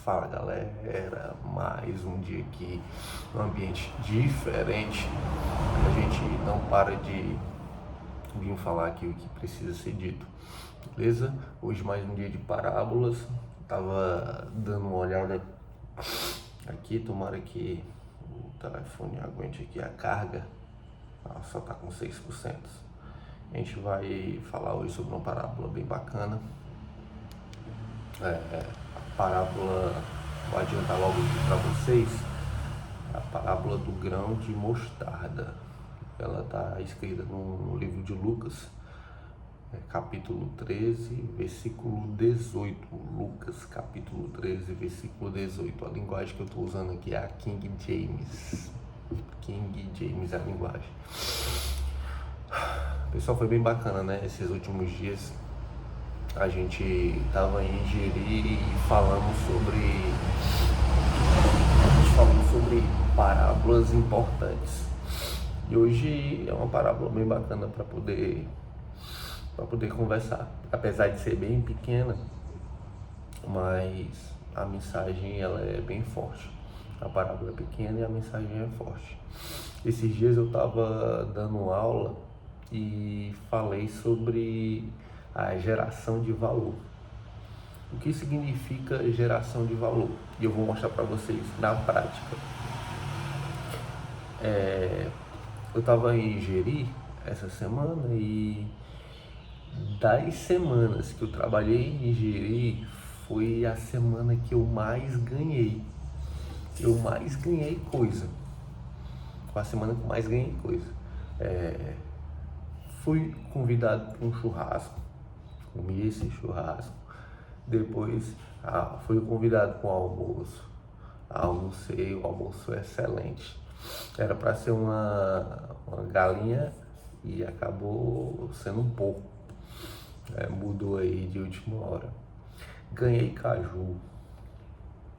Fala galera, mais um dia aqui num ambiente diferente. A gente não para de vir falar aqui o que precisa ser dito, beleza? Hoje mais um dia de parábolas. Tava dando uma olhada aqui, tomara que o telefone aguente aqui a carga. Só tá com 6%. A gente vai falar hoje sobre uma parábola bem bacana. A parábola, vou adiantar logo aqui para vocês, a parábola do grão de mostarda. Ela está escrita no livro de Lucas, capítulo 13, versículo 18. Lucas, capítulo 13, versículo 18. A linguagem que eu estou usando aqui é a King James. King James é a linguagem. Pessoal, foi bem bacana, né? Esses últimos dias a gente estava em Jeri e falamos sobre parábolas importantes. E hoje é uma parábola bem bacana para poder conversar. Apesar de ser bem pequena, mas a mensagem ela é bem forte. A parábola é pequena e a mensagem é forte. Esses dias eu estava dando aula e falei sobre a geração de valor. O que significa geração de valor? E eu vou mostrar para vocês na prática. Eu estava em Jeri essa semana e das semanas que eu trabalhei em Jeri foi a semana que eu mais ganhei. Eu mais ganhei coisa. Foi a semana que eu mais ganhei coisa. Fui convidado para um churrasco. Comi esse churrasco, depois fui convidado para o almoço, almocei, o almoço é excelente, era para ser uma galinha e acabou sendo um porco, mudou aí de última hora. Ganhei caju,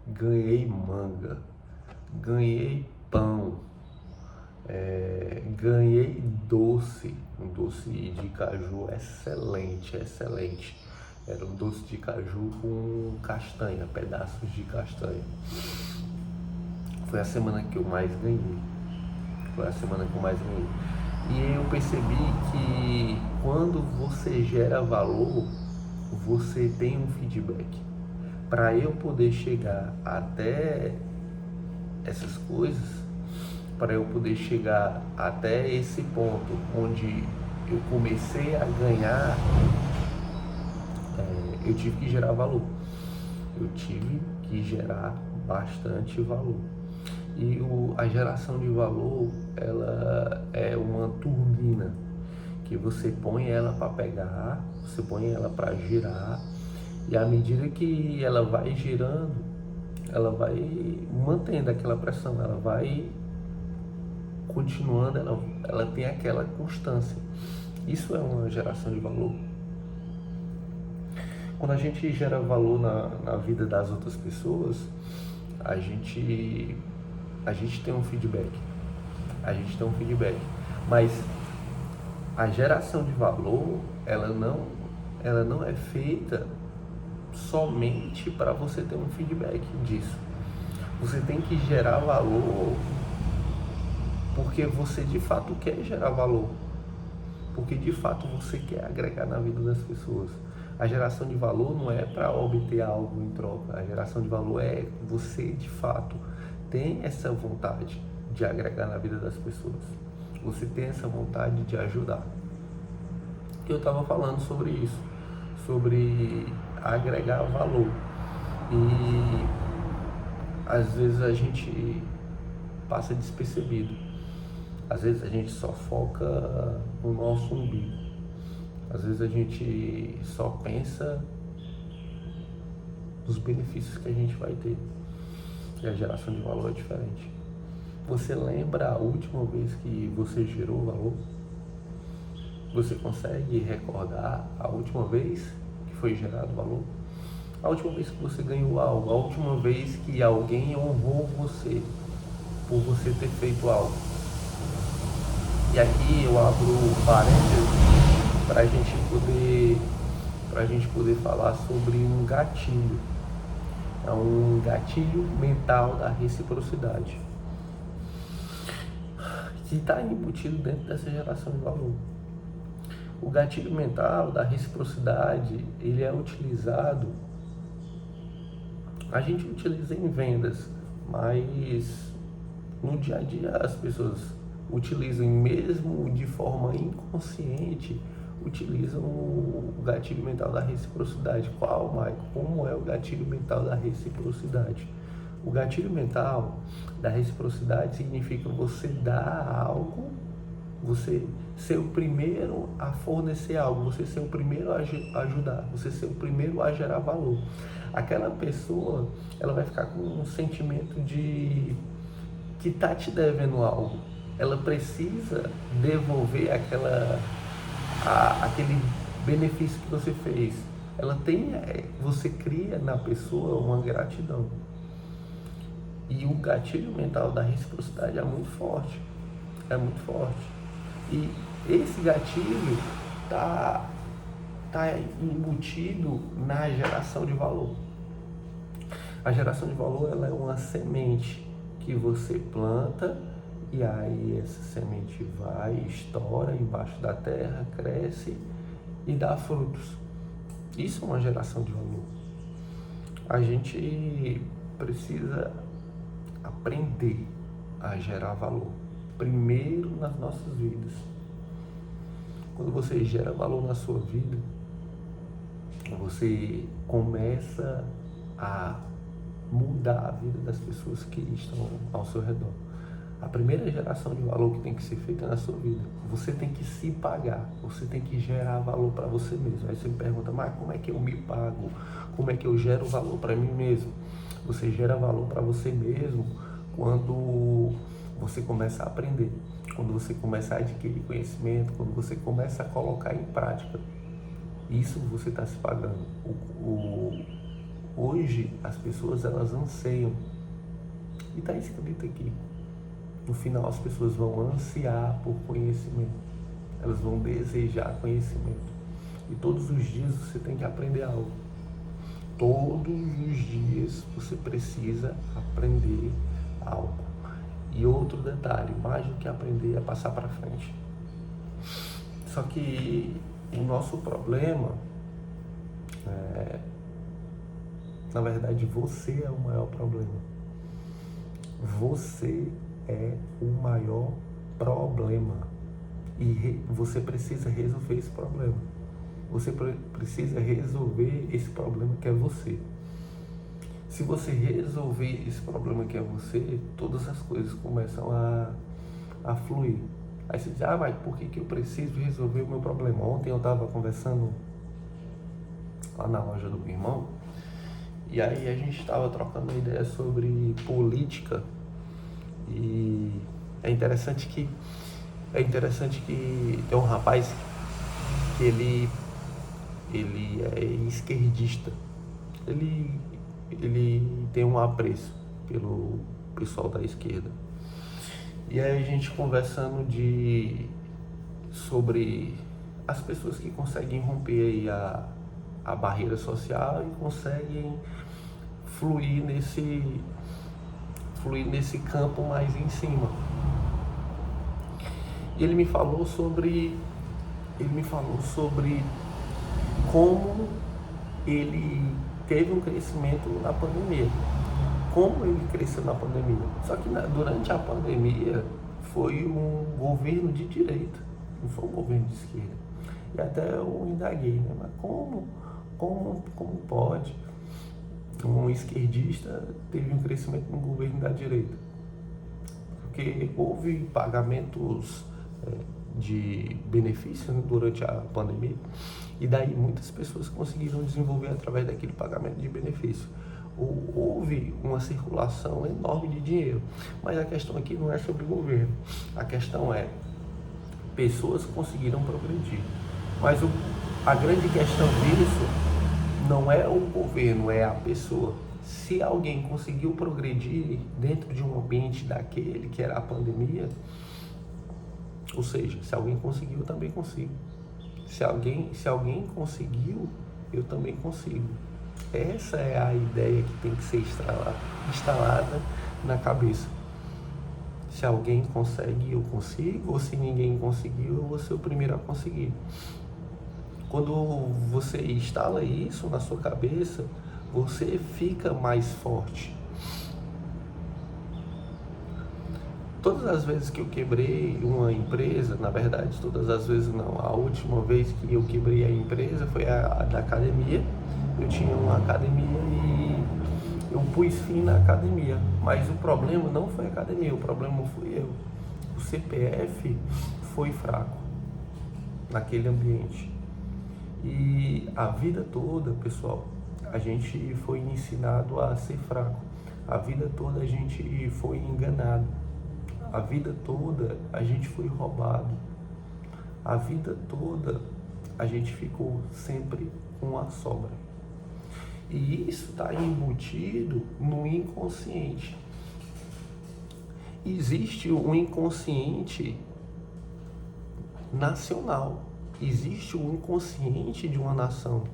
ganhei manga, ganhei pão, ganhei doce, um doce de caju excelente. Era um doce de caju com castanha, pedaços de castanha. Foi a semana que eu mais ganhei. E eu percebi que quando você gera valor, você tem um feedback. Para eu poder chegar até essas coisas, para eu poder chegar até esse ponto onde eu comecei a ganhar, eu tive que gerar valor. Eu tive que gerar bastante valor. E a geração de valor, ela é uma turbina que você põe ela para pegar, você põe ela para girar, e à medida que ela vai girando, ela vai mantendo aquela pressão, ela vai continuando, ela tem aquela constância. Isso é uma geração de valor. Quando a gente gera valor na vida das outras pessoas, a gente tem um feedback. Mas a geração de valor, ela não é feita somente para você ter um feedback disso. Você tem que gerar valor porque você de fato quer gerar valor, porque de fato você quer agregar na vida das pessoas. A geração de valor não é para obter algo em troca. A geração de valor é você de fato tem essa vontade de agregar na vida das pessoas. Você tem essa vontade de ajudar. Eu estava falando sobre isso, sobre agregar valor. E às vezes a gente passa despercebido. Às vezes a gente só foca no nosso umbigo. Às vezes a gente só pensa nos benefícios que a gente vai ter. E a geração de valor é diferente. Você lembra a última vez que você gerou valor? Você consegue recordar a última vez que foi gerado valor? A última vez que você ganhou algo? A última vez que alguém honrou você por você ter feito algo? E aqui eu abro parênteses para a gente poder falar sobre um gatilho. É um gatilho mental da reciprocidade que está embutido dentro dessa geração de valor. O gatilho mental da reciprocidade, ele é utilizado, a gente utiliza em vendas, mas no dia a dia as pessoas utilizam, mesmo de forma inconsciente, utilizam o gatilho mental da reciprocidade. Qual, Maico? Como é o gatilho mental da reciprocidade? O gatilho mental da reciprocidade significa você dar algo, você ser o primeiro a fornecer algo, você ser o primeiro a ajudar, você ser o primeiro a gerar valor. Aquela pessoa, ela vai ficar com um sentimento de que está te devendo algo. Ela precisa devolver aquele benefício que você fez. Você cria na pessoa uma gratidão. E o gatilho mental da reciprocidade é muito forte. É muito forte. E esse gatilho tá embutido na geração de valor. A geração de valor, ela é uma semente que você planta e aí essa semente vai, estoura embaixo da terra, cresce e dá frutos. Isso é uma geração de valor. A gente precisa aprender a gerar valor primeiro nas nossas vidas. Quando você gera valor na sua vida, você começa a mudar a vida das pessoas que estão ao seu redor. A primeira geração de valor que tem que ser feita na sua vida, você tem que se pagar, você tem que gerar valor para você mesmo. Aí você me pergunta, mas como é que eu me pago? Como é que eu gero valor para mim mesmo? Você gera valor para você mesmo quando você começa a aprender, quando você começa a adquirir conhecimento, quando você começa a colocar em prática. Isso você está se pagando. Hoje as pessoas, elas anseiam, e está escrito aqui, no final as pessoas vão ansiar por conhecimento, elas vão desejar conhecimento, e todos os dias você tem que aprender algo. Todos os dias você precisa aprender algo. E outro detalhe, mais do que aprender é passar para frente. Só que o nosso problema na verdade, você é o maior problema. Você é o maior problema. E você precisa resolver esse problema. Você precisa resolver esse problema que é você. Se você resolver esse problema que é você, todas as coisas começam a fluir. Aí você diz, mas por que eu preciso resolver o meu problema? Ontem eu estava conversando lá na loja do meu irmão, e aí a gente estava trocando uma ideia sobre política, e é interessante que tem um rapaz que ele é esquerdista, ele tem um apreço pelo pessoal da esquerda. E aí a gente conversando sobre as pessoas que conseguem romper aí a barreira social e conseguem fluir nesse campo mais em cima. E ele me falou sobre como ele teve um crescimento na pandemia. Como ele cresceu na pandemia. Só que durante a pandemia foi um governo de direita, não foi um governo de esquerda. E até eu indaguei, né? Mas como pode um esquerdista teve um crescimento no governo da direita? Porque houve pagamentos de benefícios, né, durante a pandemia, e daí muitas pessoas conseguiram desenvolver através daquele pagamento de benefício. Houve uma circulação enorme de dinheiro, mas a questão aqui não é sobre o governo, a questão é pessoas conseguiram progredir, mas a grande questão disso não é o governo, é a pessoa. Se alguém conseguiu progredir dentro de um ambiente daquele que era a pandemia, ou seja, se alguém conseguiu, eu também consigo. Se alguém conseguiu, eu também consigo. Essa é a ideia que tem que ser instalada na cabeça. Se alguém consegue, eu consigo, ou se ninguém conseguiu, eu vou ser o primeiro a conseguir. Quando você instala isso na sua cabeça, você fica mais forte. Todas as vezes que eu quebrei uma empresa, na verdade, todas as vezes não, a última vez que eu quebrei a empresa foi a da academia. Eu tinha uma academia e eu pus fim na academia, mas o problema não foi a academia, o problema fui eu. O CPF foi fraco naquele ambiente. E a vida toda, pessoal, a gente foi ensinado a ser fraco. A vida toda a gente foi enganado. A vida toda a gente foi roubado. A vida toda a gente ficou sempre com a sobra. E isso está embutido no inconsciente. Existe um inconsciente nacional. Existe um inconsciente de uma nação.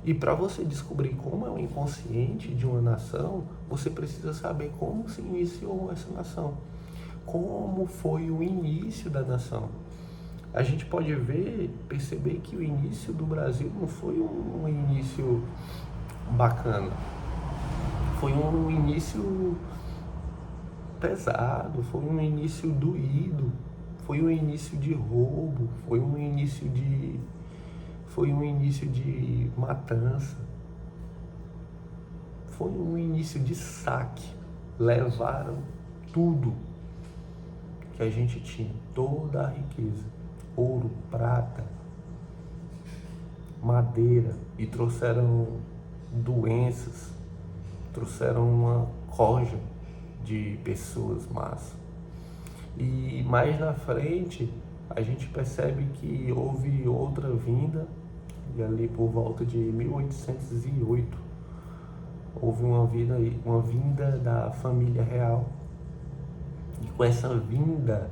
E para você descobrir como é o inconsciente de uma nação, você precisa saber como se iniciou essa nação. Como foi o início da nação. A gente pode perceber que o início do Brasil não foi um início bacana. Foi um início pesado, foi um início doído, foi um início de roubo, foi um início de matança, foi um início de saque. Levaram tudo que a gente tinha, toda a riqueza, ouro, prata, madeira, e trouxeram doenças, trouxeram uma corja de pessoas más. E mais na frente a gente percebe que houve outra vinda, e ali por volta de 1808 houve uma vinda da família real. E com essa vinda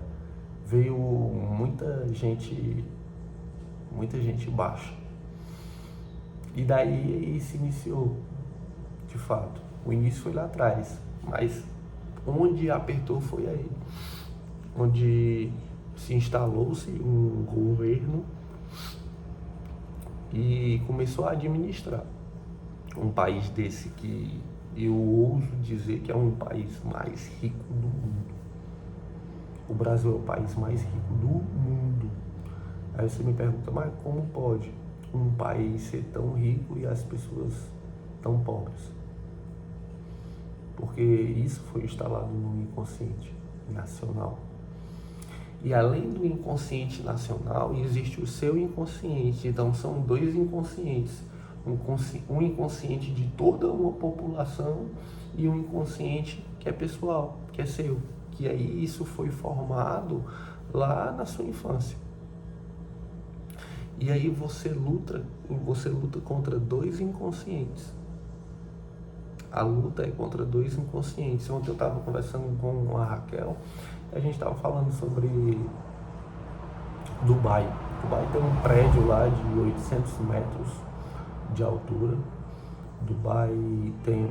veio muita gente baixa. E daí se iniciou, de fato. O início foi lá atrás, mas onde apertou foi aí. Onde se instalou-se um governo e começou a administrar um país desse que eu ouso dizer que é um país mais rico do mundo. O Brasil é o país mais rico do mundo. Aí você me pergunta, mas como pode um país ser tão rico e as pessoas tão pobres? Porque isso foi instalado no inconsciente nacional. E além do inconsciente nacional, existe o seu inconsciente. Então são dois inconscientes. Um inconsciente de toda uma população e um inconsciente que é pessoal, que é seu. Que aí isso foi formado lá na sua infância. E aí você luta contra dois inconscientes. A luta é contra dois inconscientes. Ontem eu estava conversando com a Raquel, a gente estava falando sobre Dubai. Dubai tem um prédio lá de 800 metros de altura.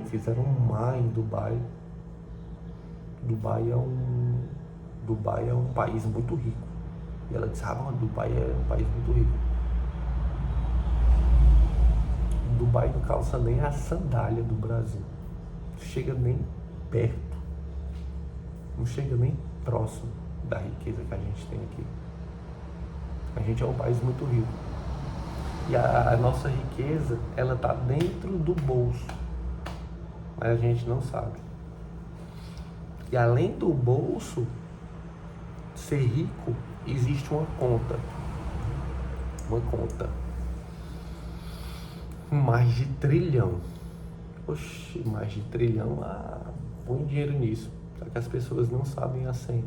Fizeram um mar em Dubai. Dubai é um país muito rico. E ela disse, Dubai é um país muito rico. Dubai não calça nem a sandália do Brasil. Não chega nem perto. Não chega nem próximo da riqueza que a gente tem aqui. A gente é um país muito rico. E a nossa riqueza, ela está dentro do bolso. Mas a gente não sabe. E além do bolso ser rico, existe uma conta. Mais de trilhão. Oxe, mais de trilhão, põe dinheiro nisso. Só que as pessoas não sabem a senha.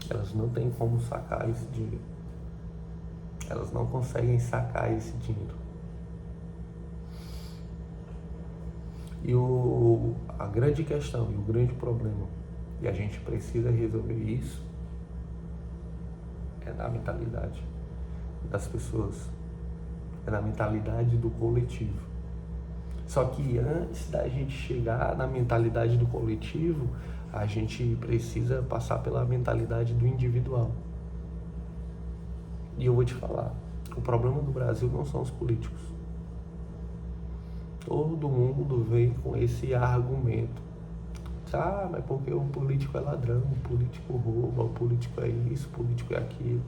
Elas não têm como sacar esse dinheiro. Elas não conseguem sacar esse dinheiro. E a grande questão e o grande problema, e a gente precisa resolver isso, é na mentalidade das pessoas. É na mentalidade do coletivo. Só que antes da gente chegar na mentalidade do coletivo, a gente precisa passar pela mentalidade do individual. E eu vou te falar, o problema do Brasil não são os políticos. Todo mundo vem com esse argumento. Ah, mas porque o político é ladrão, o político rouba, o político é isso, o político é aquilo.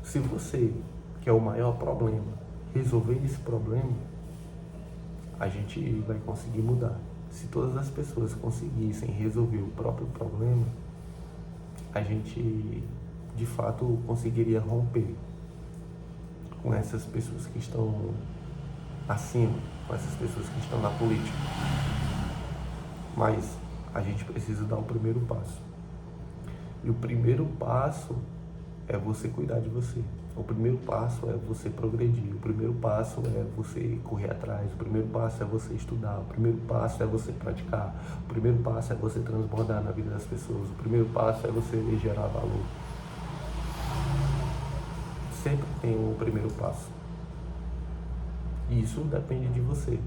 Se você, que é o maior problema, resolver esse problema, a gente vai conseguir mudar. Se todas as pessoas conseguissem resolver o próprio problema, a gente de fato conseguiria romper com essas pessoas que estão acima, com essas pessoas que estão na política. Mas a gente precisa dar o primeiro passo. E o primeiro passo é você cuidar de você. O primeiro passo é você progredir. O primeiro passo é você correr atrás. O primeiro passo é você estudar. O primeiro passo é você praticar. O primeiro passo é você transbordar na vida das pessoas. O primeiro passo é você gerar valor. Sempre tem o primeiro passo. E isso depende de você.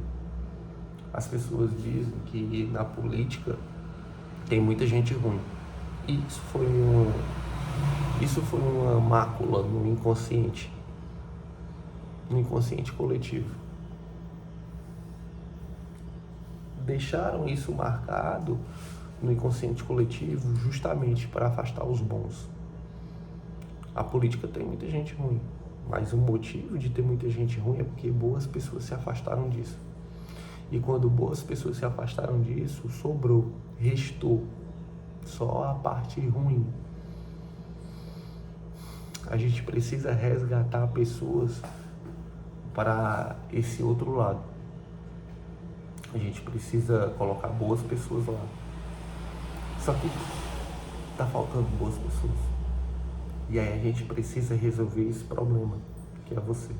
As pessoas dizem que na política tem muita gente ruim. E isso foi uma mácula no inconsciente coletivo. Deixaram isso marcado no inconsciente coletivo justamente para afastar os bons. A política tem muita gente ruim, mas o motivo de ter muita gente ruim é porque boas pessoas se afastaram disso. E quando boas pessoas se afastaram disso, restou só a parte ruim. A gente precisa resgatar pessoas para esse outro lado. A gente precisa colocar boas pessoas lá. Só que tá faltando boas pessoas. E aí a gente precisa resolver esse problema, que é você.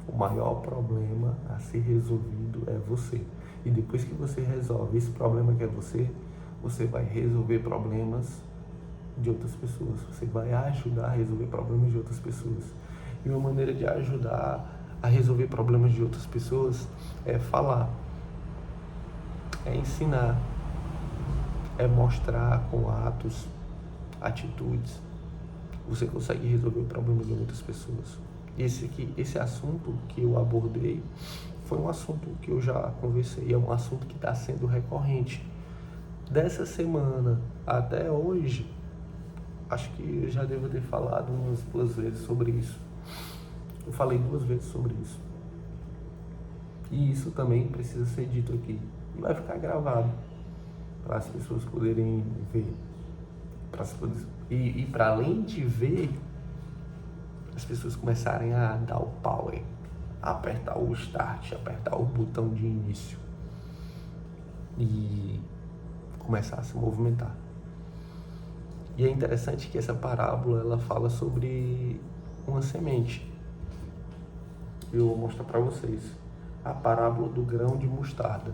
O maior problema a ser resolvido é você. E depois que você resolve esse problema que é você vai resolver problemas de outras pessoas. Você vai ajudar a resolver problemas de outras pessoas. E uma maneira de ajudar a resolver problemas de outras pessoas é falar, é ensinar, é mostrar com atos, atitudes. Você consegue resolver problemas de outras pessoas. Esse assunto que eu abordei foi um assunto que eu já conversei, é um assunto que está sendo recorrente. Dessa semana até hoje, acho que eu já devo ter falado umas 2 vezes sobre isso. Eu falei 2 vezes sobre isso. E isso também precisa ser dito aqui. E vai ficar gravado para as pessoas poderem ver. E para além de ver, as pessoas começarem a dar o power, a apertar o start, apertar o botão de início e começar a se movimentar. E é interessante que essa parábola ela fala sobre uma semente. Eu vou mostrar para vocês a parábola do grão de mostarda.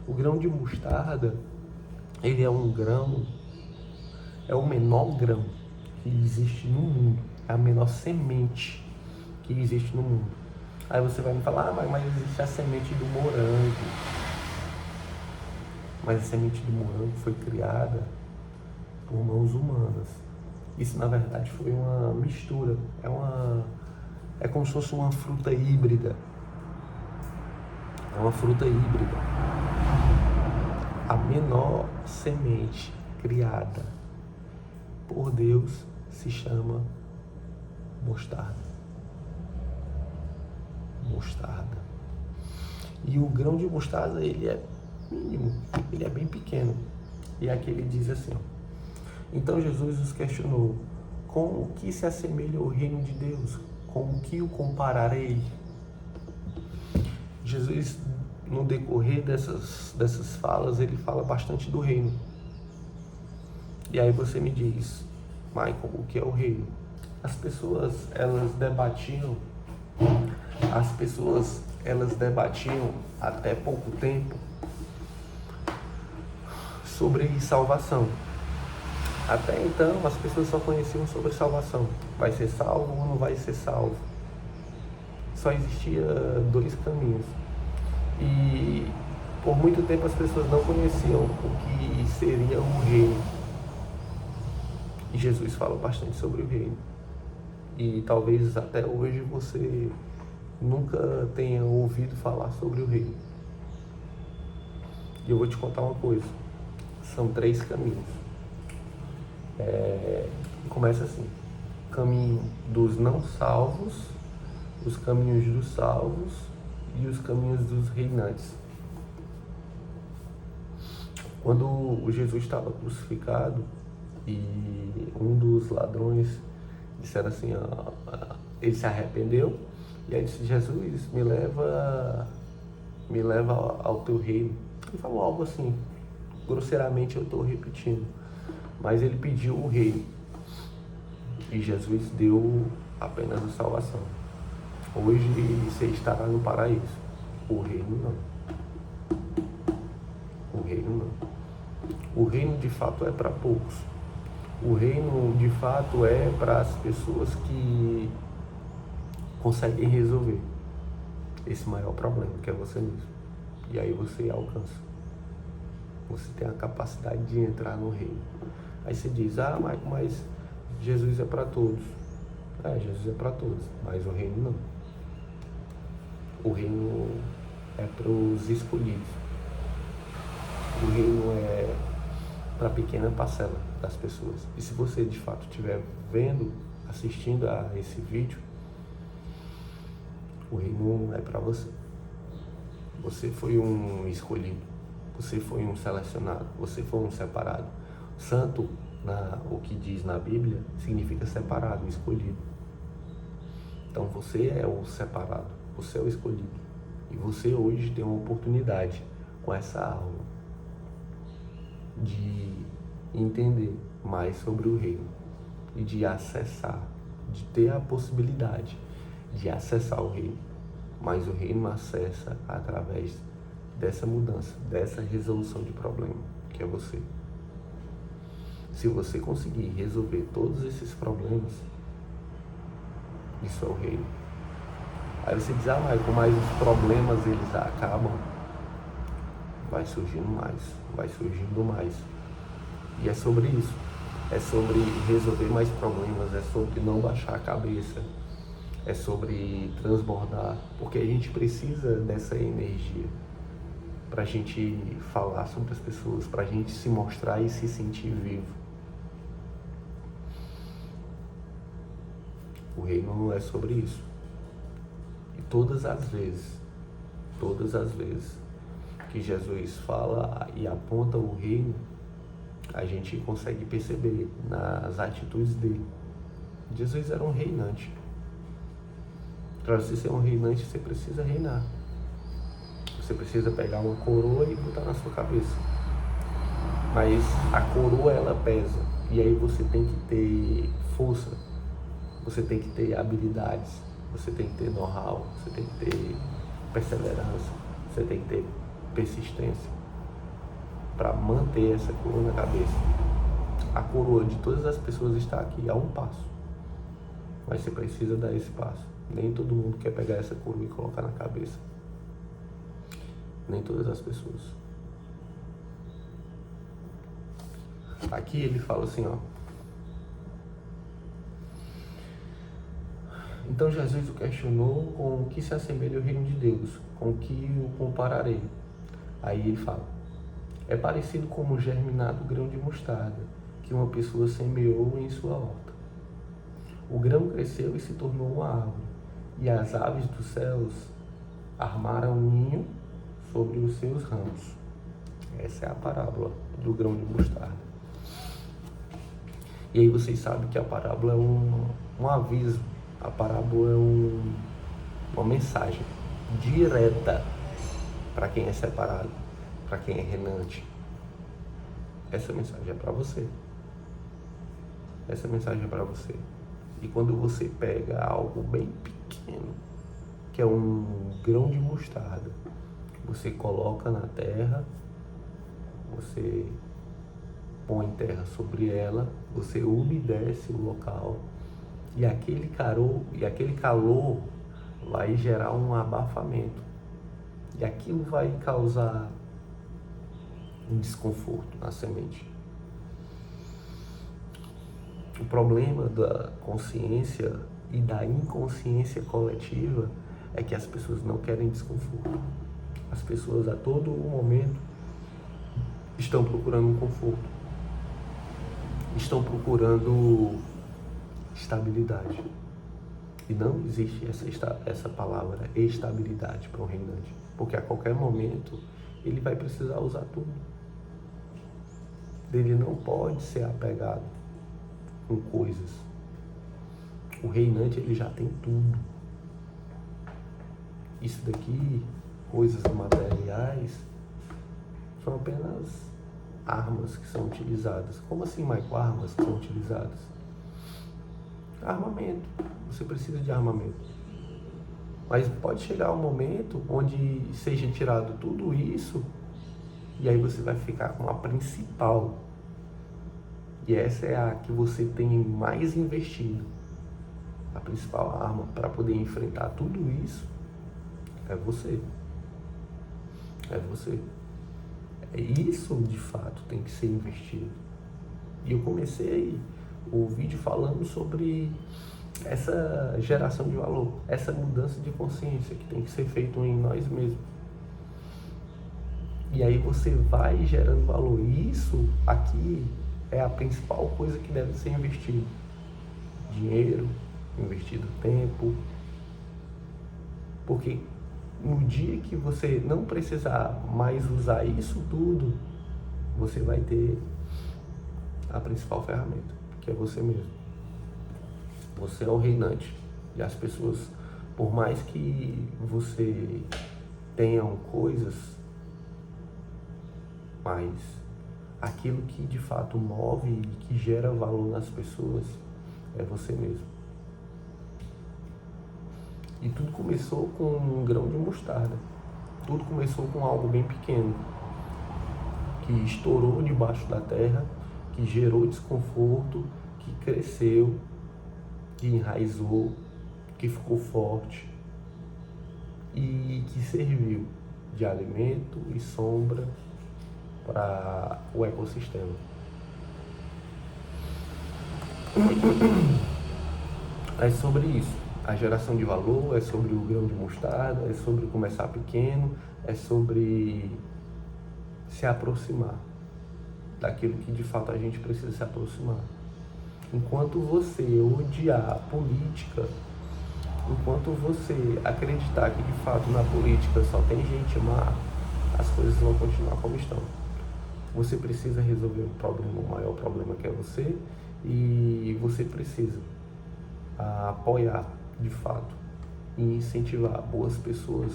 O grão de mostarda, ele é um grão, é o menor grão que existe no mundo, é a menor semente que existe no mundo. Aí você vai me falar, mas existe a semente do morango. Mas a semente do morango foi criada por mãos humanas. Isso na verdade foi uma mistura, é como se fosse uma fruta híbrida. É uma fruta híbrida. A menor semente criada por Deus se chama mostarda. Mostarda. E o grão de mostarda, ele é mínimo, ele é bem pequeno. E aqui ele diz assim: então Jesus os questionou, com o que se assemelha o reino de Deus? Com o que o compararei? Jesus, no decorrer dessas falas, ele fala bastante do reino. E aí você me diz, Michael, o que é o reino? As pessoas, elas debatiam até pouco tempo sobre salvação. Até então, as pessoas só conheciam sobre salvação. Vai ser salvo ou não vai ser salvo? só existia dois caminhos. E por muito tempo as pessoas não conheciam o que seria o reino. E Jesus fala bastante sobre o reino. E talvez até hoje você nunca tenha ouvido falar sobre o reino. E eu vou te contar uma coisa. São 3 caminhos. Começa assim: caminho dos não salvos, os caminhos dos salvos e os caminhos dos reinantes. Quando o Jesus estava crucificado e um dos ladrões disseram assim, ele se arrependeu e aí disse: Jesus, me leva ao teu reino. Ele falou algo assim, grosseiramente eu estou repetindo, mas ele pediu o reino e Jesus deu apenas a salvação. Hoje você estará no paraíso, o reino não. O reino não. O reino de fato é para poucos. O reino de fato é para as pessoas que conseguem resolver esse maior problema, que é você mesmo. E aí você alcança. Você tem a capacidade de entrar no reino. Aí você diz: mas Jesus é para todos. Jesus é para todos, mas o reino não. O reino é para os escolhidos. O reino é para a pequena parcela das pessoas. E se você de fato estiver assistindo a esse vídeo, o reino é para você. Você foi um escolhido, você foi um selecionado, você foi um separado. Santo, o que diz na Bíblia, significa separado, escolhido. Então você é o separado, você é o escolhido. E você hoje tem uma oportunidade com essa aula de entender mais sobre o reino e de acessar, de ter a possibilidade de acessar o reino. Mas o reino acessa através dessa mudança, dessa resolução de problema, que é você. Se você conseguir resolver todos esses problemas, isso é o reino. Aí você diz: Michael, mas os problemas eles acabam? Vai surgindo mais. E é sobre isso. É sobre resolver mais problemas, é sobre não baixar a cabeça, é sobre transbordar, porque a gente precisa dessa energia pra gente falar sobre as pessoas, pra gente se mostrar e se sentir vivo. O reino é sobre isso. E todas as vezes que Jesus fala e aponta o reino, a gente consegue perceber nas atitudes dele. Jesus era um reinante. Para você ser um reinante, você precisa reinar. Você precisa pegar uma coroa e botar na sua cabeça. Mas a coroa, ela pesa. E aí você tem que ter força. Você tem que ter habilidades. Você tem que ter know-how. Você tem que ter perseverança. Você tem que ter persistência para manter essa coroa na cabeça. A coroa de todas as pessoas está aqui a um passo. Mas você precisa dar esse passo. Nem todo mundo quer pegar essa coroa e colocar na cabeça. Nem todas as pessoas. Aqui ele fala assim, Então Jesus o questionou com o que se assemelha ao reino de Deus, com o que o compararei. Aí ele fala: é parecido como o germinado grão de mostarda, que uma pessoa semeou em sua horta. O grão cresceu e se tornou uma árvore, e as aves dos céus armaram um ninho sobre os seus ramos. Essa é a parábola do grão de mostarda. E aí vocês sabem que a parábola é um aviso, a parábola é uma mensagem direta para quem é separado, para quem é renante. Essa mensagem é para você. Essa mensagem é para você. E quando você pega algo bem pequeno, que é um grão de mostarda, você coloca na terra, você põe terra sobre ela, você umedece o local, e aquele calor vai gerar um abafamento. E aquilo vai causar um desconforto na semente. O problema da consciência e da inconsciência coletiva é que as pessoas não querem desconforto. As pessoas a todo momento estão procurando um conforto. Estão procurando estabilidade. E não existe essa palavra estabilidade para um reinante. Porque a qualquer momento ele vai precisar usar tudo. Ele não pode ser apegado com coisas. O reinante, ele já tem tudo. Isso daqui, coisas materiais, são apenas armas que são utilizadas. Como assim, Michael, armas que são utilizadas? Armamento. Você precisa de armamento. Mas pode chegar um momento onde seja tirado tudo isso e aí você vai ficar com a principal. E essa é a que você tem mais investido. A principal arma para poder enfrentar tudo isso é você. É você. Isso, de fato, tem que ser investido. E eu comecei o vídeo falando sobre essa geração de valor, essa mudança de consciência que tem que ser feita em nós mesmos. E aí você vai gerando valor. E isso aqui é a principal coisa que deve ser investido. Dinheiro, investido tempo. Porque no dia que você não precisar mais usar isso tudo, você vai ter a principal ferramenta, que é você mesmo. Você é o reinante. E as pessoas, por mais que você tenham coisas, mas aquilo que de fato move e que gera valor nas pessoas é você mesmo. E tudo começou com um grão de mostarda. Tudo começou com algo bem pequeno, que estourou debaixo da terra, que gerou desconforto, que cresceu, que enraizou, que ficou forte e que serviu de alimento e sombra para o ecossistema. É sobre isso. A geração de valor é sobre o grão de mostarda, é sobre começar pequeno, é sobre se aproximar daquilo que de fato a gente precisa se aproximar. Enquanto você odiar a política, enquanto você acreditar que de fato na política só tem gente má, as coisas vão continuar como estão. Você precisa resolver um problema, o maior problema que é você, e você precisa apoiar de fato e incentivar boas pessoas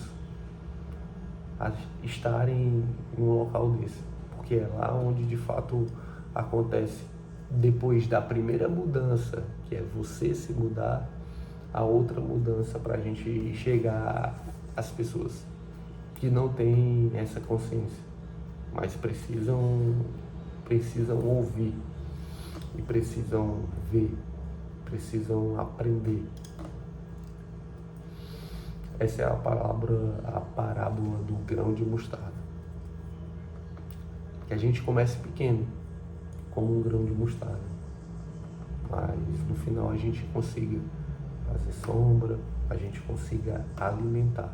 a estarem em um local desse, porque é lá onde de fato acontece, depois da primeira mudança, que é você se mudar, a outra mudança para a gente chegar às pessoas que não têm essa consciência, mas precisam ouvir e precisam ver, precisam aprender. Essa é a parábola do grão de mostarda. Que a gente comece pequeno, como um grão de mostarda, mas no final a gente consiga fazer sombra, a gente consiga alimentar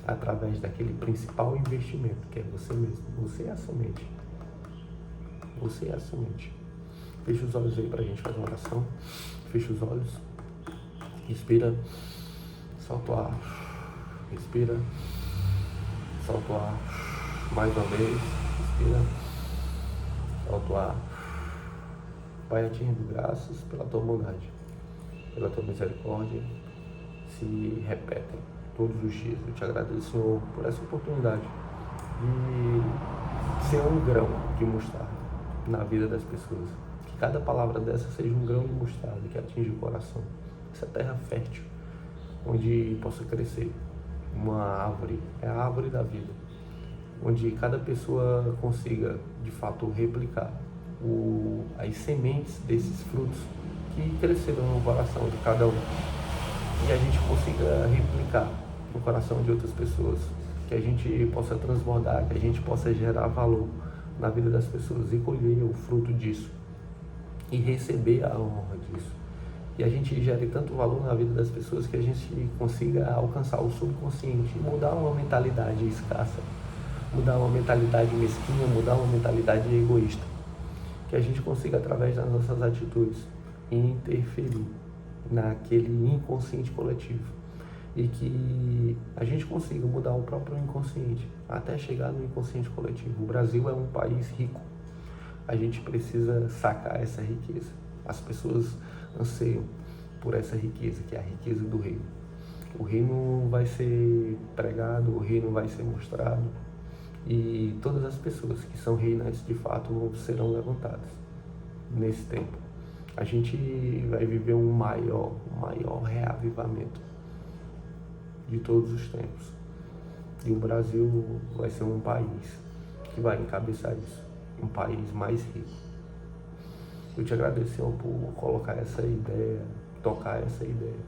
através daquele principal investimento, que é você mesmo. Você é a semente. Você é a semente. Fecha os olhos aí pra gente fazer uma oração. Fecha os olhos. Respira. Solta o ar. Respira. Solta o ar. Mais uma vez. Respira. Solta o ar. Pai, eu te rendo graças pela tua bondade, pela tua misericórdia, se repetem todos os dias. Eu te agradeço, Senhor, por essa oportunidade de ser um grão de mostarda na vida das pessoas. Que cada palavra dessa seja um grão de mostarda que atinge o coração. Essa terra fértil, onde possa crescer uma árvore, é a árvore da vida, onde cada pessoa consiga, de fato, replicar as sementes desses frutos que cresceram no coração de cada um. e a gente consiga replicar no coração de outras pessoas, que a gente possa transbordar, que a gente possa gerar valor na vida das pessoas e colher o fruto disso e receber a honra disso. E a gente gere tanto valor na vida das pessoas que a gente consiga alcançar o subconsciente e mudar uma mentalidade escassa, mudar uma mentalidade mesquinha, mudar uma mentalidade egoísta. Que a gente consiga, através das nossas atitudes, interferir naquele inconsciente coletivo. E que a gente consiga mudar o próprio inconsciente, até chegar no inconsciente coletivo. O Brasil é um país rico. A gente precisa sacar essa riqueza. As pessoas anseiam por essa riqueza, que é a riqueza do reino. O reino vai ser pregado, o reino vai ser mostrado, e todas as pessoas que são reinantes de fato serão levantadas nesse tempo. A gente vai viver um maior reavivamento de todos os tempos. E o Brasil vai ser um país que vai encabeçar isso, um país mais rico. Eu te agradeço, Senhor, por colocar essa ideia, tocar essa ideia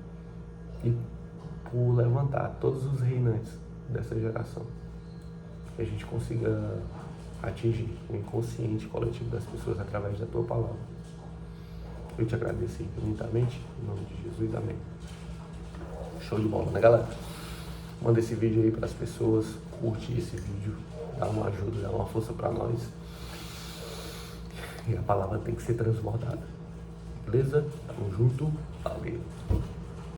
e por levantar todos os reinantes dessa geração. Que a gente consiga atingir o inconsciente coletivo das pessoas através da Tua palavra. Eu te agradeço infinitamente, em nome de Jesus, amém. Show de bola, né, galera? Manda esse vídeo aí para as pessoas, curte esse vídeo, dá uma ajuda, dá uma força para nós. E a palavra tem que ser transbordada. Beleza? Tamo junto. Valeu.